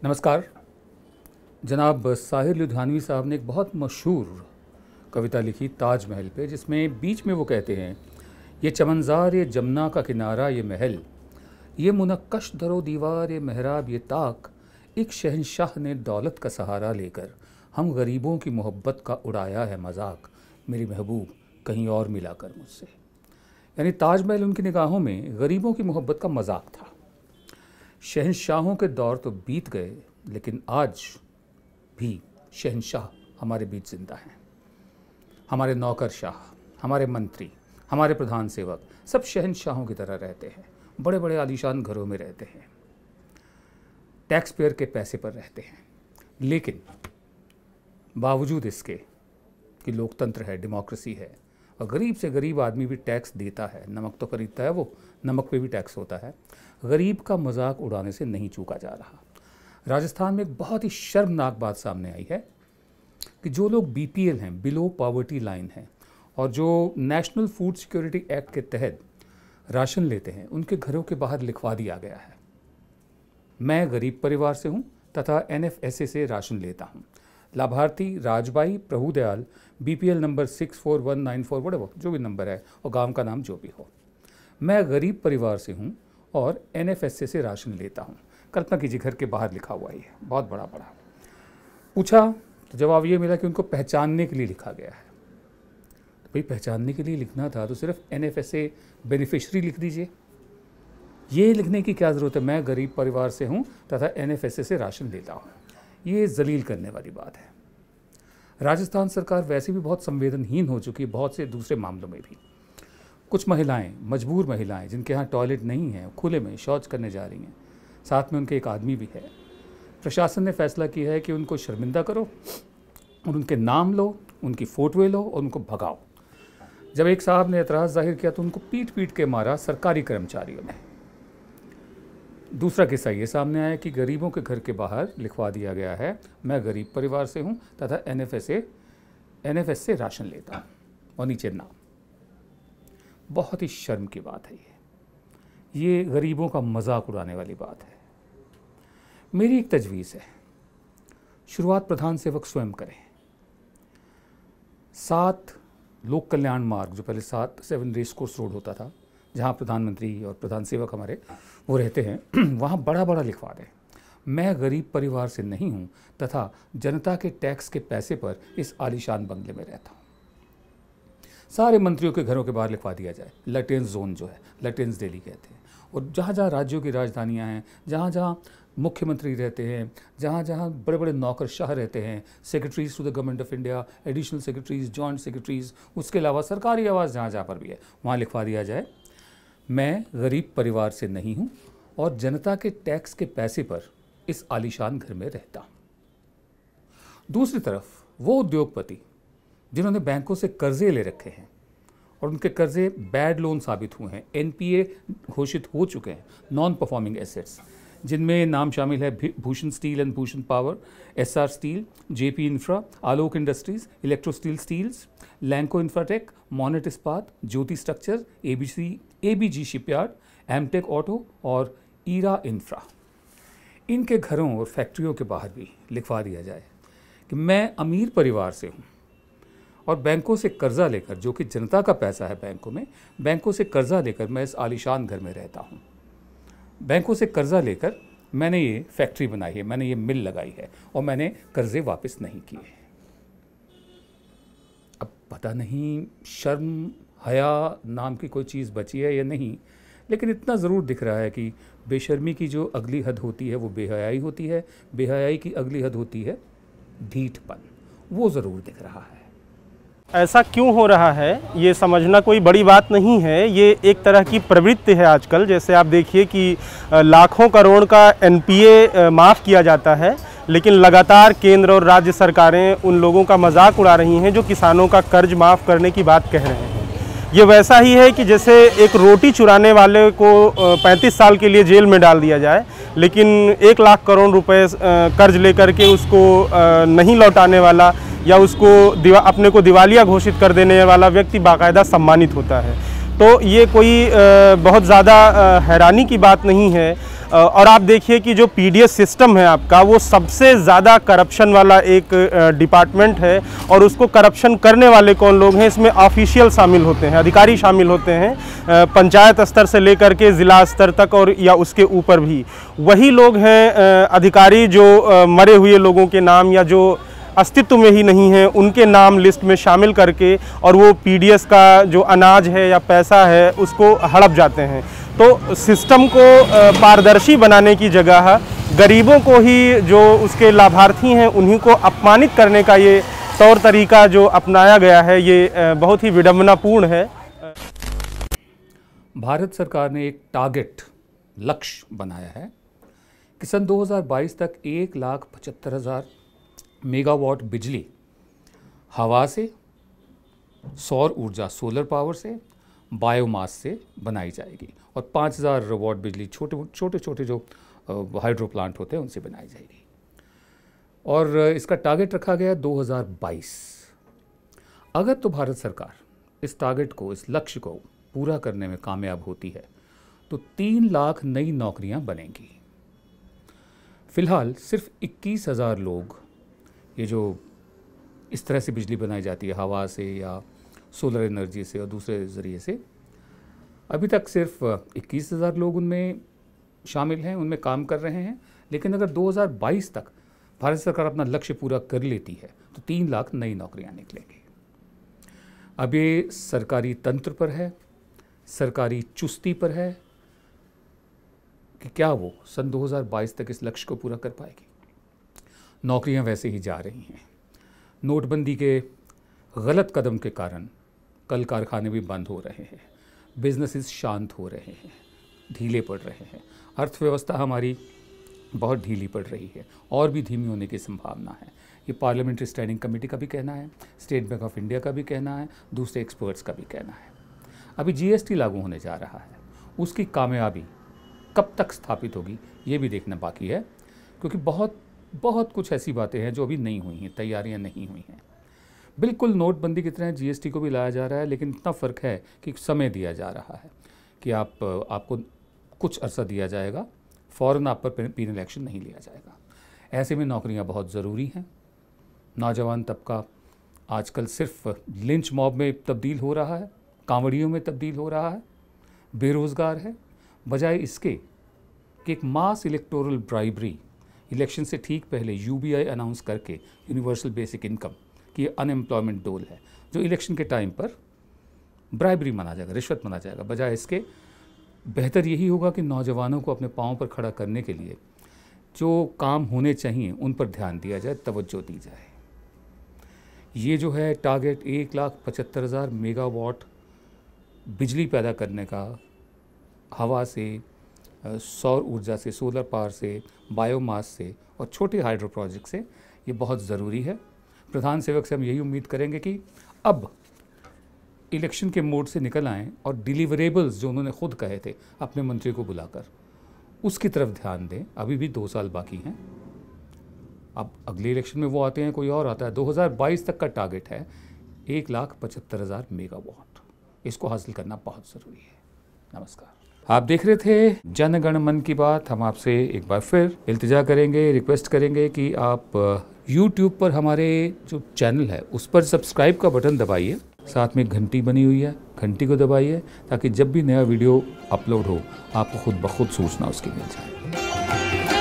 नमस्कार। जनाब साहिर लुधियानवी साहब ने एक बहुत मशहूर कविता लिखी ताजमहल पे, जिसमें बीच में वो कहते हैं, ये चमनज़ार, ये जमुना का किनारा, ये महल, ये मुनक्कश दरो दीवार, ये महराब, ये ताक, एक शहंशाह ने दौलत का सहारा लेकर हम गरीबों की मोहब्बत का उड़ाया है मजाक, मेरी महबूब कहीं और मिला कर मुझसे। यानी ताजमहल उनकी निगाहों में गरीबों की मोहब्बत का मजाक था। शहंशाहों के दौर तो बीत गए, लेकिन आज भी शहंशाह हमारे बीच जिंदा हैं। हमारे नौकरशाह, हमारे मंत्री, हमारे प्रधान सेवक सब शहंशाहों की तरह रहते हैं, बड़े बड़े आलीशान घरों में रहते हैं, टैक्स पेयर के पैसे पर रहते हैं। लेकिन बावजूद इसके कि लोकतंत्र है, डेमोक्रेसी है और गरीब से गरीब आदमी भी टैक्स देता है, नमक तो खरीदता है, वो नमक पे भी टैक्स होता है, गरीब का मजाक उड़ाने से नहीं चूका जा रहा। राजस्थान में एक बहुत ही शर्मनाक बात सामने आई है कि जो लोग BPL हैं, बिलो पॉवर्टी लाइन हैं, और जो नेशनल फूड सिक्योरिटी एक्ट के तहत राशन लेते हैं, उनके घरों के बाहर लिखवा दिया गया है, मैं गरीब परिवार से हूँ तथा NFSA से राशन लेता हूँ। लाभार्थी राजबाई प्रभुदयाल, BPL नंबर 64194 वडेवर, जो भी नंबर है और गांव का नाम जो भी हो, मैं गरीब परिवार से हूँ और NFSA से राशन लेता हूँ। कल्पना कीजिए, घर के बाहर लिखा हुआ ही है, बहुत बड़ा बड़ा। पूछा तो जवाब ये मिला कि उनको पहचानने के लिए लिखा गया है। तो भाई, पहचानने के लिए लिखना था तो सिर्फ NFSA बेनिफिशरी लिख दीजिए, ये लिखने की क्या ज़रूरत है, मैं गरीब परिवार से हूँ तथा NFSA से राशन लेता हूँ। ये जलील करने वाली बात है। राजस्थान सरकार वैसे भी बहुत संवेदनहीन हो चुकी है बहुत से दूसरे मामलों में भी। कुछ महिलाएं, मजबूर महिलाएं जिनके यहाँ टॉयलेट नहीं है, खुले में शौच करने जा रही हैं, साथ में उनके एक आदमी भी है। प्रशासन ने फैसला किया है कि उनको शर्मिंदा करो और उनके नाम लो, उनकी फ़ोटोएं लो और उनको भगाओ। जब एक साहब ने एतराज़ जाहिर किया तो उनको पीट पीट के मारा सरकारी कर्मचारियों ने। दूसरा किस्सा ये सामने आया कि गरीबों के घर के बाहर लिखवा दिया गया है, मैं गरीब परिवार से हूँ तथा NFS से राशन लेता हूँ, और नीचे नाम। बहुत ही शर्म की बात है ये गरीबों का मजाक उड़ाने वाली बात है। मेरी एक तजवीज़ है, शुरुआत प्रधान सेवक स्वयं करें। 7 लोक कल्याण मार्ग, जो पहले 7 रेस कोर्स रोड होता था, जहाँ प्रधानमंत्री और प्रधान सेवक हमारे वो रहते हैं, वहाँ बड़ा बड़ा लिखवा दें, मैं गरीब परिवार से नहीं हूँ तथा जनता के टैक्स के पैसे पर इस आलीशान बंगले में रहता हूँ। सारे मंत्रियों के घरों के बाहर लिखवा दिया जाए, लटेंस जोन जो है, लटेंस दिल्ली कहते हैं, और जहाँ जहाँ राज्यों की राजधानियाँ हैं, जहाँ जहाँ मुख्यमंत्री रहते हैं, जहाँ जहाँ बड़े बड़े नौकरशाह रहते हैं, secretaries to the government of India, additional secretaries, joint secretaries, उसके अलावा सरकारी आवास जहाँ जहाँ पर भी है, वहाँ लिखवा दिया जाए, मैं गरीब परिवार से नहीं हूँ और जनता के टैक्स के पैसे पर इस आलीशान घर में रहता हूँ। दूसरी तरफ वो उद्योगपति जिन्होंने बैंकों से कर्जे ले रखे हैं और उनके कर्जे बैड लोन साबित हुए हैं, NPA घोषित हो चुके हैं, नॉन परफॉर्मिंग एसेट्स, जिनमें नाम शामिल है Bhushan Steel and Bhushan Power, SR Steel, JP Infra, Alok Industries, Electro Steels, Lanco Infratech, Monnet Ispat, Jyoti Structure, ABG Shipyard, Amtek Auto और ईरा इंफ्रा। इनके घरों और फैक्ट्रियों के बाहर भी लिखवा दिया जाए कि मैं अमीर परिवार से हूँ और बैंकों से कर्जा लेकर, जो कि जनता का पैसा है बैंकों में, बैंकों से कर्जा लेकर मैं इस आलीशान घर में रहता हूँ। बैंकों से कर्जा लेकर मैंने ये फैक्ट्री बनाई है, मैंने ये मिल लगाई है और मैंने कर्जे वापस नहीं किए। अब पता नहीं शर्म हया नाम की कोई चीज़ बची है या नहीं, लेकिन इतना ज़रूर दिख रहा है कि बेशर्मी की जो अगली हद होती है वो बेहयाई होती है, बेहयाई की अगली हद होती है ढीठपन, वो ज़रूर दिख रहा है। ऐसा क्यों हो रहा है ये समझना कोई बड़ी बात नहीं है, ये एक तरह की प्रवृत्ति है आजकल। जैसे आप देखिए कि लाखों करोड़ का NPA माफ़ किया जाता है, लेकिन लगातार केंद्र और राज्य सरकारें उन लोगों का मजाक उड़ा रही हैं जो किसानों का कर्ज माफ़ करने की बात कह रहे हैं। ये वैसा ही है कि जैसे एक रोटी चुराने वाले को 35 साल के लिए जेल में डाल दिया जाए, लेकिन 1 लाख करोड़ रुपए कर्ज लेकर के उसको नहीं लौटाने वाला या उसको अपने को दिवालिया घोषित कर देने वाला व्यक्ति बाकायदा सम्मानित होता है। तो ये कोई बहुत ज़्यादा हैरानी की बात नहीं है। और आप देखिए कि जो पीडीएस सिस्टम है आपका, वो सबसे ज़्यादा करप्शन वाला एक डिपार्टमेंट है। और उसको करप्शन करने वाले कौन लोग हैं, इसमें ऑफिशियल शामिल होते हैं, अधिकारी शामिल होते हैं, पंचायत स्तर से लेकर के ज़िला स्तर तक और या उसके ऊपर भी वही लोग हैं अधिकारी जो मरे हुए लोगों के नाम या जो अस्तित्व में ही नहीं है उनके नाम लिस्ट में शामिल करके और वो पीडीएस का जो अनाज है या पैसा है उसको हड़प जाते हैं। तो सिस्टम को पारदर्शी बनाने की जगह गरीबों को ही, जो उसके लाभार्थी हैं, उन्हीं को अपमानित करने का ये तौर तरीका जो अपनाया गया है, ये बहुत ही विडंबनापूर्ण है। भारत सरकार ने एक टारगेट, लक्ष्य बनाया है कि सन 2022 तक 1,75,000 मेगावाट बिजली हवा से, सौर ऊर्जा, सोलर पावर से, बायोमास से बनाई जाएगी और 5,000 वाट बिजली छोटे छोटे जो हाइड्रो प्लांट होते हैं उनसे बनाई जाएगी। और इसका टारगेट रखा गया 2022। अगर तो भारत सरकार इस टारगेट को, इस लक्ष्य को पूरा करने में कामयाब होती है तो 3 लाख नई नौकरियां बनेंगी। फिलहाल सिर्फ 21,000 लोग, ये जो इस तरह से बिजली बनाई जाती है हवा से या सोलर एनर्जी से और दूसरे ज़रिए से, अभी तक सिर्फ 21,000 लोग उनमें शामिल हैं, उनमें काम कर रहे हैं। लेकिन अगर 2022 तक भारत सरकार अपना लक्ष्य पूरा कर लेती है तो 3 लाख नई नौकरियां निकलेंगी। अब ये सरकारी तंत्र पर है, सरकारी चुस्ती पर है कि क्या वो सन 2022 तक इस लक्ष्य को पूरा कर पाएगी। नौकरियां वैसे ही जा रही हैं। नोटबंदी के गलत कदम के कारण कल कारखाने भी बंद हो रहे हैं, बिजनेसेस शांत हो रहे हैं, ढीले पड़ रहे हैं, अर्थव्यवस्था हमारी बहुत ढीली पड़ रही है और भी धीमी होने की संभावना है। ये पार्लियामेंट्री स्टैंडिंग कमेटी का भी कहना है, स्टेट बैंक ऑफ इंडिया का भी कहना है, दूसरे एक्सपर्ट्स का भी कहना है। अभी जीएसटी लागू होने जा रहा है, उसकी कामयाबी कब तक स्थापित होगी ये भी देखना बाकी है, क्योंकि बहुत कुछ ऐसी बातें हैं जो अभी नहीं हुई हैं, तैयारियां नहीं हुई हैं। बिल्कुल नोटबंदी की तरह जीएसटी को भी लाया जा रहा है, लेकिन इतना फ़र्क है कि समय दिया जा रहा है कि आपको कुछ अरसा दिया जाएगा, फ़ौरन आप पर पीनल एक्शन नहीं लिया जाएगा। ऐसे में नौकरियां बहुत ज़रूरी हैं। नौजवान तबका आजकल सिर्फ लिंच मॉब में तब्दील हो रहा है, कांवड़ियों में तब्दील हो रहा है, बेरोज़गार है, बजाय इसके कि एक मास इलेक्टोरल ब्राइबरी इलेक्शन से ठीक पहले यूबीआई अनाउंस करके यूनिवर्सल बेसिक इनकम की अनएम्प्लॉयमेंट डोल है जो इलेक्शन के टाइम पर ब्राइबरी माना जाएगा, रिश्वत माना जाएगा। बजाय इसके बेहतर यही होगा कि नौजवानों को अपने पाँव पर खड़ा करने के लिए जो काम होने चाहिए उन पर ध्यान दिया जाए, तवज्जो दी जाए। ये जो है टारगेट 1,75,000 मेगावाट बिजली पैदा करने का, हवा से, सौर ऊर्जा से, सोलर पावर से, बायोमास से और छोटे हाइड्रो प्रोजेक्ट से, ये बहुत ज़रूरी है। प्रधान सेवक से हम यही उम्मीद करेंगे कि अब इलेक्शन के मोड से निकल आएँ और डिलीवरेबल्स जो उन्होंने खुद कहे थे अपने मंत्री को बुलाकर, उसकी तरफ ध्यान दें। अभी भी 2 साल बाकी हैं। अब अगले इलेक्शन में वो आते हैं, कोई और आता है। 2022 तक का टारगेट है 1,75,000 मेगावाट। इसको हासिल करना बहुत ज़रूरी है। नमस्कार। आप देख रहे थे जन गण मन की बात। हम आपसे एक बार फिर इल्तिजा करेंगे, रिक्वेस्ट करेंगे कि आप YouTube पर हमारे जो चैनल है उस पर सब्सक्राइब का बटन दबाइए, साथ में घंटी बनी हुई है, घंटी को दबाइए ताकि जब भी नया वीडियो अपलोड हो आपको खुद ब खुद सूचना उसकी मिल जाए।